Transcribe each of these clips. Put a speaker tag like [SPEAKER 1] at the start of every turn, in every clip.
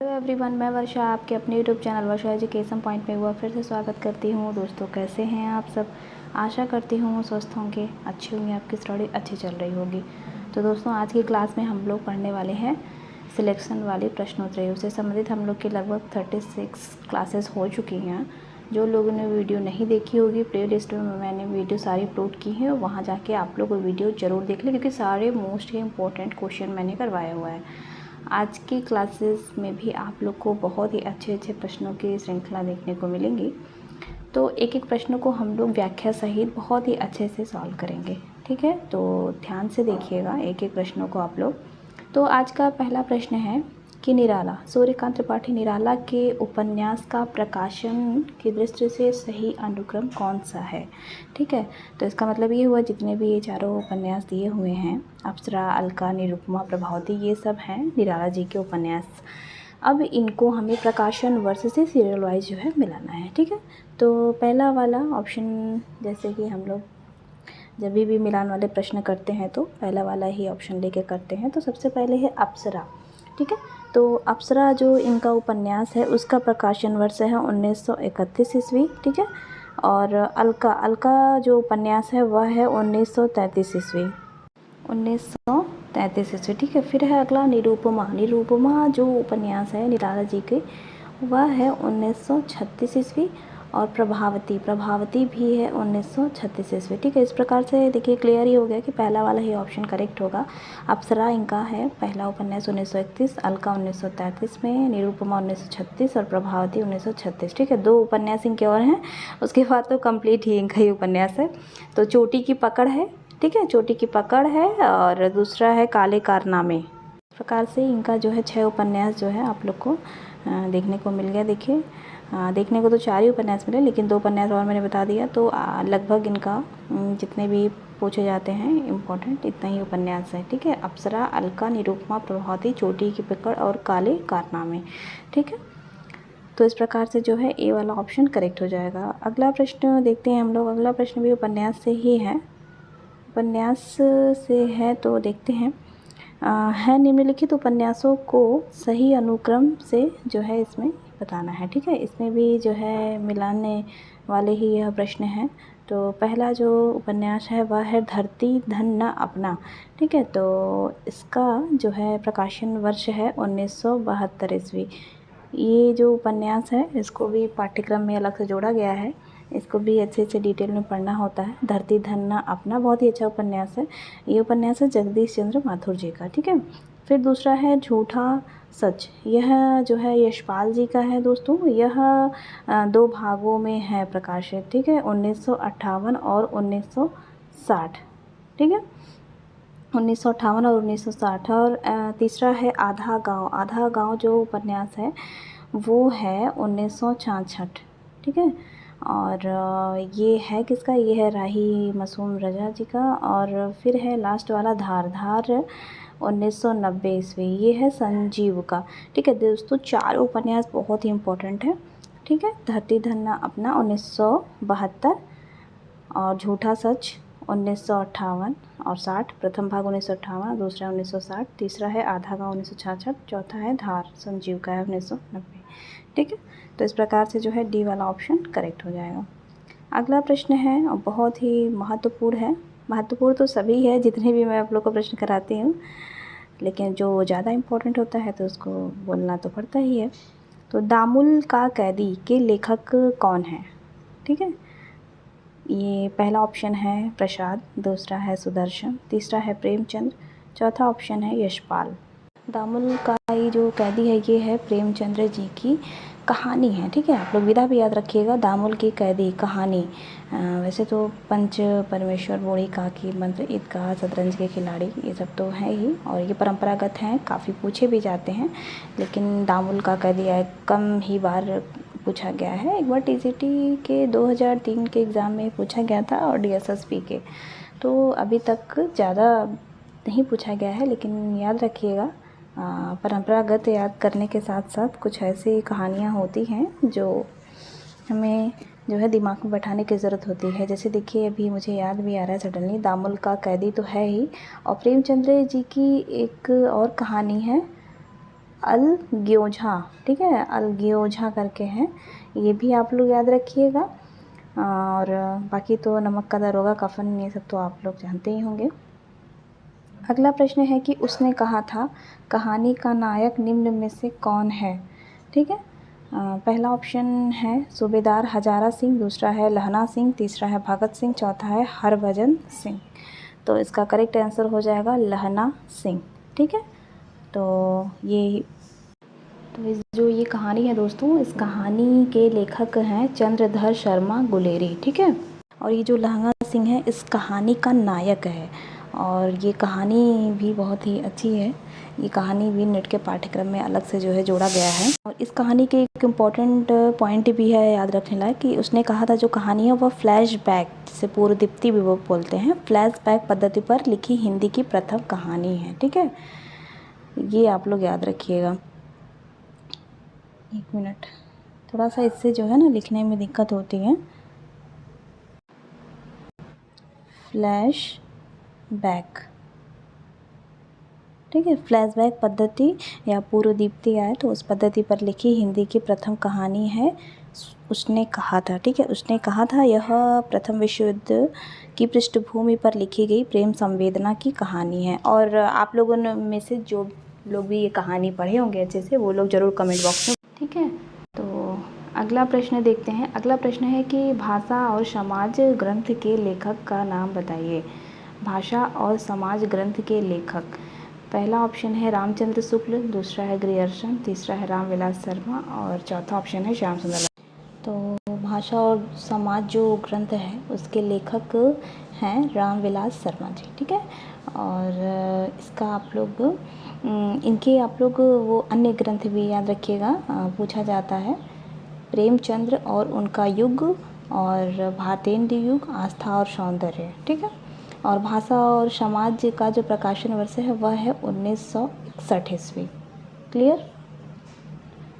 [SPEAKER 1] Hello everyone, मैं वर्षा आपके अपने यूट्यूब चैनल वर्षा एजुकेशन पॉइंट में हुआ फिर से स्वागत करती हूँ। दोस्तों, कैसे हैं आप सब? आशा करती हूँ स्वस्थ होंगे, अच्छे होंगे, आपकी स्टडी अच्छी चल रही होगी। तो दोस्तों, आज की क्लास में हम लोग पढ़ने वाले हैं सिलेक्शन वाली प्रश्नोत्तरी से संबंधित। हम लोग की लगभग 36 क्लासेस हो चुकी हैं। जो लोगों ने वीडियो नहीं देखी होगी, प्ले लिस्ट में मैंने वीडियो सारी अपलोड की हैं, वहाँ जाके आप लोग वीडियो ज़रूर देख लें, क्योंकि सारे मोस्ट ही इंपॉर्टेंट क्वेश्चन मैंने करवाया हुआ है। आज की क्लासेस में भी आप लोग को बहुत ही अच्छे अच्छे प्रश्नों की श्रृंखला देखने को मिलेंगी। तो एक एक प्रश्नों को हम लोग व्याख्या सहित बहुत ही अच्छे से सॉल्व करेंगे, ठीक है? तो ध्यान से देखिएगा एक एक प्रश्नों को आप लोग। तो आज का पहला प्रश्न है कि निराला, सूर्यकांत त्रिपाठी निराला के उपन्यास का प्रकाशन की दृष्टि से सही अनुक्रम कौन सा है? ठीक है, तो इसका मतलब ये हुआ जितने भी ये चारों उपन्यास दिए हुए हैं, अप्सरा, अलका, निरुपमा, प्रभावती, ये सब हैं निराला जी के उपन्यास। अब इनको हमें प्रकाशन वर्ष से सीरियल वाइज जो है मिलाना है, ठीक है? तो पहला वाला ऑप्शन, जैसे कि हम लोग जब भी मिलान वाले प्रश्न करते हैं तो पहला वाला ही ऑप्शन लेके करते हैं। तो सबसे पहले है अप्सरा, ठीक है? तो अप्सरा जो इनका उपन्यास है उसका प्रकाशन वर्ष है 1931 ईस्वी, ठीक है? और अलका जो उपन्यास है वह है 1933 ईस्वी, 1933 ईस्वी, ठीक है? फिर है अगला निरुपमा जो उपन्यास है निराला जी के, वह है 1936 ईस्वी। और प्रभावती भी है 1936 ईस्वी, ठीक है? इस प्रकार से देखिए क्लियर ही हो गया कि पहला वाला ही ऑप्शन करेक्ट होगा। अप्सरा इनका है पहला उपन्यास 1931, अलका 1933 में, निरुपमा 1936 और प्रभावती 1936, ठीक है? दो उपन्यास इनके और हैं, उसके बाद तो कंप्लीट ही इनका ही उपन्यास है। तो चोटी की पकड़ है, ठीक है? चोटी की पकड़ है, और दूसरा है काले कारनामे। इस प्रकार से इनका जो है 6 उपन्यास जो है आप लोग को देखने को मिल गया। देखिए, देखने को तो 4 ही उपन्यास मिले, लेकिन 2 उपन्यास और मैंने बता दिया। तो लगभग इनका जितने भी पूछे जाते हैं इम्पोर्टेंट, इतना ही उपन्यास है, ठीक है? अप्सरा, अलका, निरुपमा, प्रभावती, चोटी की पकड़ और काले कारनामे, ठीक है? तो इस प्रकार से जो है ए वाला ऑप्शन करेक्ट हो जाएगा। अगला प्रश्न देखते हैं हम लोग। अगला प्रश्न भी उपन्यास से ही है, उपन्यास से है, तो देखते हैं। है निम्नलिखित उपन्यासों को सही अनुक्रम से जो है इसमें बताना है, ठीक है? इसमें भी जो है मिलाने वाले ही यह प्रश्न है। तो पहला जो उपन्यास है वह है धरती धन न अपना, ठीक है? तो इसका जो है प्रकाशन वर्ष है 1972 ईस्वी। ये जो उपन्यास है इसको भी पाठ्यक्रम में अलग से जोड़ा गया है, इसको भी अच्छे से डिटेल में पढ़ना होता है। धरती धन्ना अपना बहुत ही अच्छा उपन्यास है। ये उपन्यास है जगदीश चंद्र माथुर जी का, ठीक है? फिर दूसरा है झूठा सच, यह जो है यशपाल जी का है दोस्तों। यह 2 भागों में है प्रकाशित, ठीक है? 1958 और 1960, ठीक है? 1958 और 1960। और तीसरा है आधा गाँव जो उपन्यास है वो है 1966, ठीक है? और ये है किसका? ये है राही मासूम रजा जी का। और फिर है लास्ट वाला धार 1990 ईस्वी, ये है संजीव का, ठीक है? दोस्तों, 4 उपन्यास बहुत ही इम्पोर्टेंट है, ठीक है? धरती धन्ना अपना 1972, और झूठा सच 1958 और 60, प्रथम भाग 1958, दूसरा 1960, तीसरा है आधा गाँव 1966, चौथा है धार संजीव का है 1990, ठीक है? तो इस प्रकार से जो है डी वाला ऑप्शन करेक्ट हो जाएगा। अगला प्रश्न है और बहुत ही महत्वपूर्ण है। महत्वपूर्ण तो सभी है जितने भी मैं आप लोग को प्रश्न कराती हूँ, लेकिन जो ज़्यादा इम्पोर्टेंट होता है तो उसको बोलना तो पड़ता ही है। तो दामुल का कैदी के लेखक कौन है? ठीक है, ये पहला ऑप्शन है प्रसाद, दूसरा है सुदर्शन, तीसरा है प्रेमचंद, चौथा ऑप्शन है यशपाल। दामुल का ये जो कैदी है ये है प्रेमचंद्र जी की कहानी है, ठीक है? आप लोग विधा भी याद रखिएगा, दामुल की कैदी कहानी। वैसे तो पंच परमेश्वर, बोड़ी काकी, मंत्र ईदगाह, शतरंज के खिलाड़ी, ये सब तो है ही, और ये परंपरागत हैं, काफ़ी पूछे भी जाते हैं। लेकिन दामुल का कैदी कम ही बार पूछा गया है। एक बार टीजीटी के 2003 के एग्ज़ाम में पूछा गया था, और डीएसएसपी के, तो अभी तक ज़्यादा नहीं पूछा गया है। लेकिन याद रखिएगा, परंपरागत याद करने के साथ साथ कुछ ऐसी कहानियाँ होती हैं जो हमें जो है दिमाग में बैठाने की ज़रूरत होती है। जैसे देखिए, अभी मुझे याद भी आ रहा है सडनली, दामुल का कैदी तो है ही, और प्रेमचंद्र जी की एक और कहानी है अलग्योझा, ठीक है, अलग्योझा करके हैं, ये भी आप लोग याद रखिएगा। और बाकी तो नमक का दरोगा, कफन, ये सब तो आप लोग जानते ही होंगे। अगला प्रश्न है कि उसने कहा था कहानी का नायक निम्न में से कौन है, ठीक है। पहला ऑप्शन है सूबेदार हजारा सिंह, दूसरा है लहना सिंह, तीसरा है भगत सिंह, चौथा है हरभजन सिंह। तो इसका करेक्ट आंसर हो जाएगा लहना सिंह, ठीक है। तो जो ये कहानी है दोस्तों, इस कहानी के लेखक हैं चंद्रधर शर्मा गुलेरी, ठीक है। और ये जो लहना सिंह है इस कहानी का नायक है, और ये कहानी भी बहुत ही अच्छी है। ये कहानी भी नेट के पाठ्यक्रम में अलग से जो है जोड़ा गया है। और इस कहानी के एक इम्पॉर्टेंट पॉइंट भी है याद रखने लायक कि उसने कहा था जो कहानी है वह फ्लैशबैक, जिसे पूर्वदीप्ति भी वो बोलते हैं, फ्लैशबैक पद्धति पर लिखी हिंदी की प्रथम कहानी है, ठीक है। ये आप लोग याद रखिएगा। एक मिनट, थोड़ा सा इससे जो है ना लिखने में दिक्कत होती है। फ्लैशबैक, ठीक है, फ्लैशबैक पद्धति या पूर्वदीप्ति आए तो उस पद्धति पर लिखी हिंदी की प्रथम कहानी है उसने कहा था, ठीक है। उसने कहा था यह प्रथम विश्व युद्ध की पृष्ठभूमि पर लिखी गई प्रेम संवेदना की कहानी है। और आप लोगों में से जो लोग भी ये कहानी पढ़े होंगे अच्छे से, वो लोग ज़रूर कमेंट बॉक्स में, ठीक है। तो अगला प्रश्न देखते हैं। अगला प्रश्न है कि भाषा और समाज ग्रंथ के लेखक का नाम बताइए। भाषा और समाज ग्रंथ के लेखक, पहला ऑप्शन है रामचंद्र शुक्ल, दूसरा है ग्रियर्सन, तीसरा है रामविलास शर्मा और चौथा ऑप्शन है श्याम सुंदर लाल। तो भाषा और समाज जो ग्रंथ है उसके लेखक हैं रामविलास शर्मा जी, ठीक है। और इसका आप लोग इनके आप लोग वो अन्य ग्रंथ भी याद रखिएगा, पूछा जाता है। प्रेमचंद्र और उनका युग और भारतेंदु युग, आस्था और सौंदर्य, ठीक है। और भाषा और समाज का जो प्रकाशन वर्ष है वह है 1961 ईस्वी। क्लियर।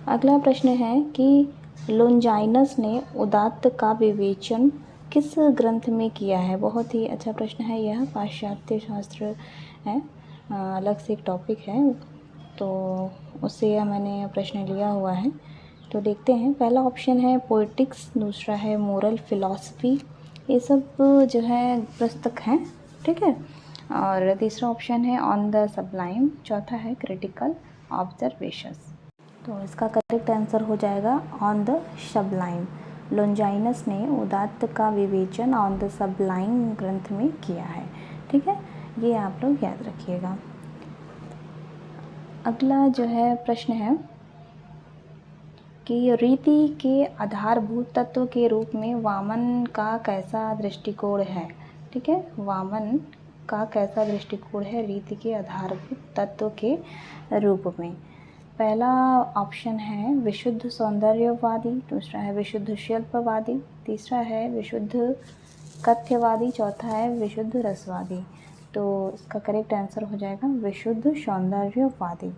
[SPEAKER 1] अगला प्रश्न है कि लोंजाइनस ने उदात्त का विवेचन किस ग्रंथ में किया है। बहुत ही अच्छा प्रश्न है यह, पाश्चात्य शास्त्र है, अलग से एक टॉपिक है, तो उससे यह मैंने प्रश्न लिया हुआ है। तो देखते हैं। पहला ऑप्शन है पोइटिक्स, दूसरा है मोरल फिलॉसफी, ये सब जो है पुस्तक हैं, ठीक है। और तीसरा ऑप्शन है ऑन द सबलाइम, चौथा है क्रिटिकल ऑब्जर्वेशंस। तो इसका करेक्ट आंसर हो जाएगा ऑन द सबलाइम। लोंजाइनस ने उदात्त का विवेचन ऑन द सबलाइम ग्रंथ में किया है, ठीक है। ये आप लोग याद रखिएगा। अगला जो है प्रश्न है कि रीति के आधारभूत तत्व के रूप में वामन का कैसा दृष्टिकोण है, ठीक है। वामन का कैसा दृष्टिकोण है रीति के आधारभूत तत्व के रूप में। पहला ऑप्शन है विशुद्ध सौंदर्यवादी, दूसरा है विशुद्ध शिल्पवादी, तीसरा है विशुद्ध कथ्यवादी, चौथा है विशुद्ध रसवादी। तो इसका करेक्ट आंसर हो जाएगा विशुद्ध सौंदर्यवादी।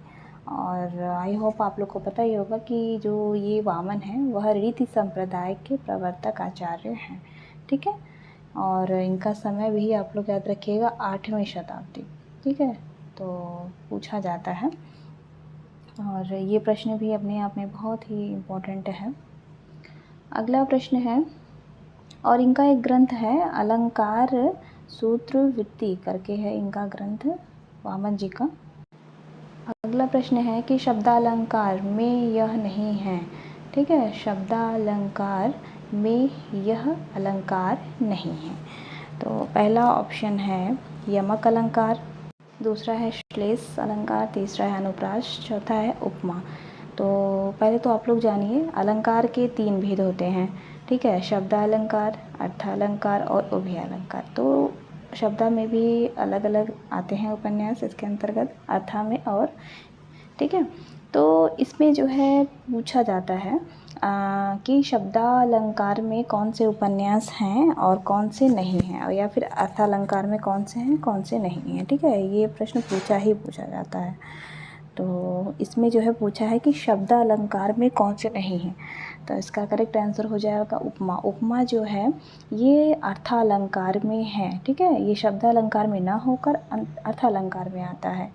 [SPEAKER 1] और आई होप आप लोग को पता ही होगा कि जो ये वामन है वह रीति संप्रदाय के प्रवर्तक आचार्य हैं, ठीक है। और इनका समय भी आप लोग याद रखिएगा 8वीं शताब्दी, ठीक है। तो पूछा जाता है, और ये प्रश्न भी अपने आप में बहुत ही इम्पोर्टेंट है। अगला प्रश्न है, और इनका एक ग्रंथ है अलंकार सूत्रवृत्ति करके है इनका ग्रंथ, वामन जी का। अगला प्रश्न है कि शब्दालंकार में यह नहीं है, ठीक है। शब्दालंकार में यह अलंकार नहीं है। तो पहला ऑप्शन है यमक अलंकार, दूसरा है श्लेष अलंकार, तीसरा है अनुप्रास, चौथा है उपमा। तो पहले तो आप लोग जानिए अलंकार के 3 भेद होते हैं, ठीक है। शब्दालंकार, अर्थालंकार और उभयालंकार। तो शब्दा में भी अलग अलग आते हैं उपन्यास इसके अंतर्गत, अर्था में और, ठीक है। तो इसमें जो है पूछा जाता है कि शब्दालंकार में कौन से उपन्यास हैं और कौन से नहीं हैं, और या फिर अर्थालंकार में कौन से हैं कौन से नहीं हैं, ठीक है। ये प्रश्न पूछा जाता है। तो इसमें जो है पूछा है कि शब्दालंकार में कौन से नहीं हैं, तो इसका करेक्ट आंसर हो जाएगा उपमा। उपमा जो है ये अर्थालंकार में है, ठीक है। ये शब्दालंकार में ना होकर अर्थालंकार में आता है।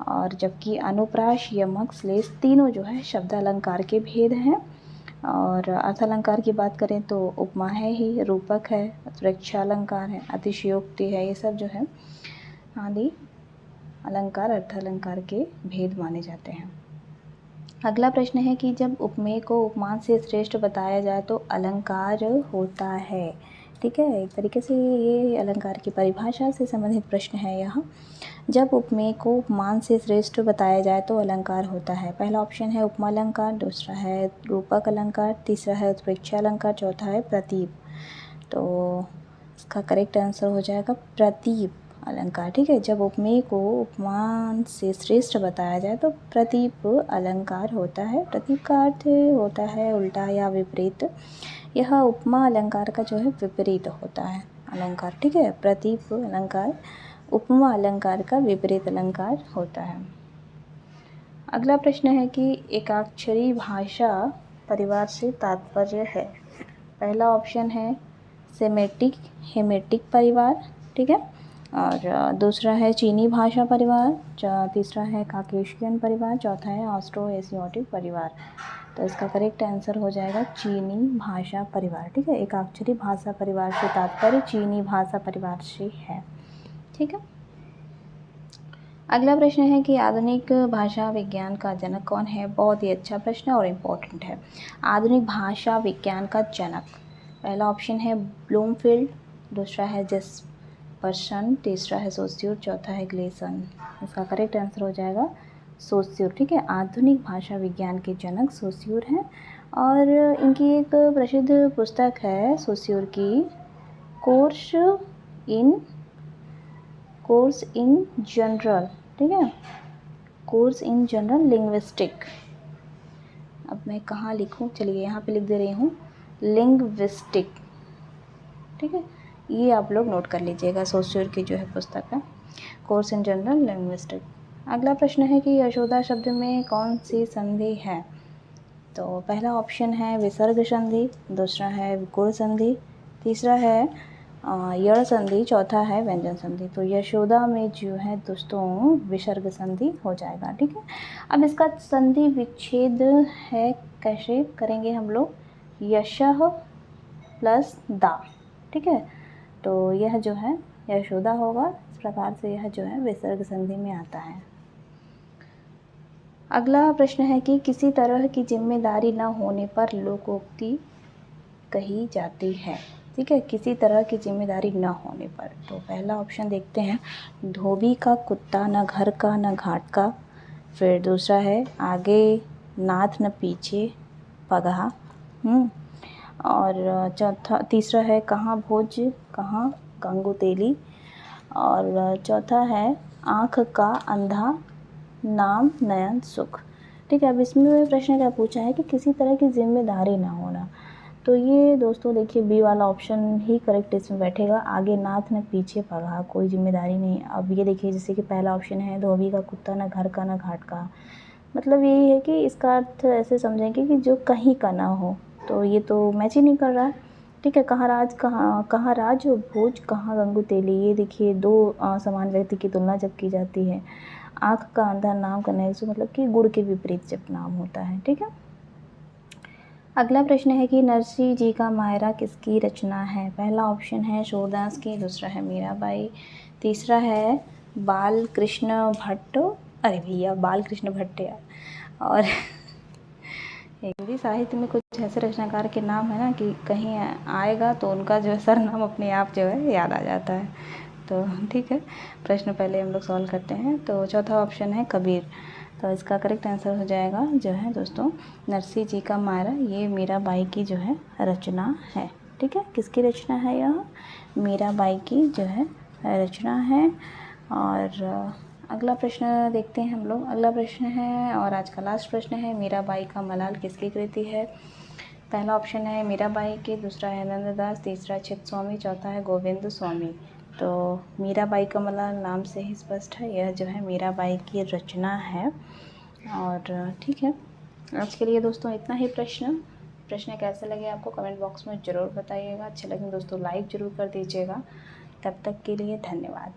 [SPEAKER 1] और जबकि अनुप्रास, यमक, श्लेष तीनों जो है शब्द अलंकार के भेद हैं। और अर्थ अलंकार की बात करें तो उपमा है ही, रूपक है, उत्प्रेक्षालंकार है, अतिशयोक्ति है, ये सब जो है आदि अलंकार अर्थ अलंकार के भेद माने जाते हैं। अगला प्रश्न है कि जब उपमेय को उपमान से श्रेष्ठ बताया जाए तो अलंकार होता है। ठीक है, एक तरीके से ये अलंकार की परिभाषा से संबंधित प्रश्न है यह। जब उपमेय को उपमान से श्रेष्ठ बताया जाए तो अलंकार होता है। पहला ऑप्शन है उपमा अलंकार, दूसरा है रूपक अलंकार, तीसरा है उत्प्रेक्षा अलंकार, चौथा है प्रतीप। तो इसका करेक्ट आंसर हो जाएगा प्रतीप अलंकार। ठीक है, जब उपमेय को उपमान से श्रेष्ठ बताया जाए तो प्रतीप अलंकार होता है। प्रतीप का अर्थ होता है उल्टा या विपरीत। यह उपमा अलंकार का जो है विपरीत होता है अलंकार। ठीक है, प्रतीप अलंकार उपमा अलंकार का विपरीत अलंकार होता है। अगला प्रश्न है कि एकाक्षरी भाषा परिवार से तात्पर्य है। पहला ऑप्शन है सेमेटिक हेमेटिक परिवार। ठीक है, और दूसरा है चीनी भाषा परिवार, तीसरा है काकेशियन परिवार, चौथा है ऑस्ट्रो एशियाटिक परिवार। तो इसका करेक्ट आंसर हो जाएगा चीनी भाषा परिवार। ठीक है, एकाक्षरी भाषा परिवार से तात्पर्य चीनी भाषा परिवार से है। ठीक है, अगला प्रश्न है कि आधुनिक भाषा विज्ञान का जनक कौन है। बहुत ही अच्छा प्रश्न और इम्पोर्टेंट है। आधुनिक भाषा विज्ञान का जनक, पहला ऑप्शन है ब्लूमफील्ड, दूसरा है जेस्पर्सन, तीसरा है सोस्यूर, चौथा है ग्लेसन। इसका करेक्ट आंसर हो जाएगा सोस्यूर। ठीक है, आधुनिक भाषा विज्ञान के जनक सोस्यूर हैं और इनकी एक प्रसिद्ध पुस्तक है सोस्यूर की, कोर्स इन जनरल। ठीक है, कोर्स इन जनरल लिंग्विस्टिक। अब मैं कहाँ लिखूँ, चलिए यहाँ पे लिख दे रही हूँ लिंग्विस्टिक। ठीक है, ये आप लोग नोट कर लीजिएगा, सोस्यूर की जो है पुस्तक है कोर्स इन जनरल लिंग्विस्टिक। अगला प्रश्न है कि यशोदा शब्द में कौन सी संधि है। तो पहला ऑप्शन है विसर्ग संधि, दूसरा है विकुर संधि, तीसरा है यड़ संधि, चौथा है व्यंजन संधि। तो यशोदा में जो है दोस्तों विसर्ग संधि हो जाएगा। ठीक है, अब इसका संधि विच्छेद है, कैसे करेंगे हम लोग, यशः प्लस दा। ठीक है, तो यह जो है यशोदा होगा, इस प्रकार से यह जो है विसर्ग संधि में आता है। अगला प्रश्न है कि किसी तरह की जिम्मेदारी न होने पर लोकोक्ति कही जाती है। ठीक है, किसी तरह की जिम्मेदारी न होने पर। तो पहला ऑप्शन देखते हैं, धोबी का कुत्ता न घर का न घाट का। फिर दूसरा है आगे नाथ न पीछे पगहा। और तीसरा है कहाँ भोज कहाँ गंगू तेली। और चौथा है आँख का अंधा नाम नयन सुख। ठीक है, अब इसमें प्रश्न क्या पूछा है कि किसी तरह की जिम्मेदारी ना होना। तो ये दोस्तों देखिए बी वाला ऑप्शन ही करेक्ट इसमें बैठेगा, आगे नाथ न पीछे पगहा, कोई जिम्मेदारी नहीं। अब ये देखिए जैसे कि पहला ऑप्शन है धोबी का कुत्ता न घर का न घाट का, मतलब यही है कि इसका अर्थ ऐसे समझेंगे कि जो कहीं का ना हो। तो ये तो मैच ही नहीं कर रहा है। ठीक है, कहाँ राज भोज कहाँ गंगू तेली, ये देखिए दो समान व्यक्ति की तुलना जब की जाती है। आँख का अंधा नाम का नयन सुख, मतलब कि गुड़ के विपरीत जब नाम होता है। ठीक है, अगला प्रश्न है कि नरसिंह जी का मायरा किसकी रचना है। पहला ऑप्शन है सूरदास की, दूसरा है मीराबाई, तीसरा है बाल कृष्ण भट्ट, अरे भैया बाल कृष्ण भट्ट यार। और हिंदी साहित्य में कुछ ऐसे रचनाकार के नाम है ना कि कहीं आएगा तो उनका जो है सरनाम अपने आप जो है याद आ जाता है। तो ठीक है, प्रश्न पहले हम लोग सॉल्व करते हैं। तो चौथा ऑप्शन है कबीर। तो इसका करेक्ट आंसर हो जाएगा जो है दोस्तों नरसिंह जी का मायरा, ये मीराबाई की जो है रचना है। ठीक है, किसकी रचना है यह, मीराबाई की जो है रचना है। और अगला प्रश्न देखते हैं हम लोग। अगला प्रश्न है और आज का लास्ट प्रश्न है, मीराबाई का मलाल किसकी कृति है। पहला ऑप्शन है मीराबाई की, दूसरा है नंददास, तीसरा चित्त स्वामी, चौथा है गोविंद स्वामी। तो मीराबाई का मलाल नाम से ही स्पष्ट है, यह जो है मीराबाई की रचना है। और ठीक है, आज के लिए दोस्तों इतना ही प्रश्न कैसे लगे आपको कमेंट बॉक्स में ज़रूर बताइएगा। अच्छे लगे दोस्तों लाइक ज़रूर कर दीजिएगा। तब तक के लिए धन्यवाद।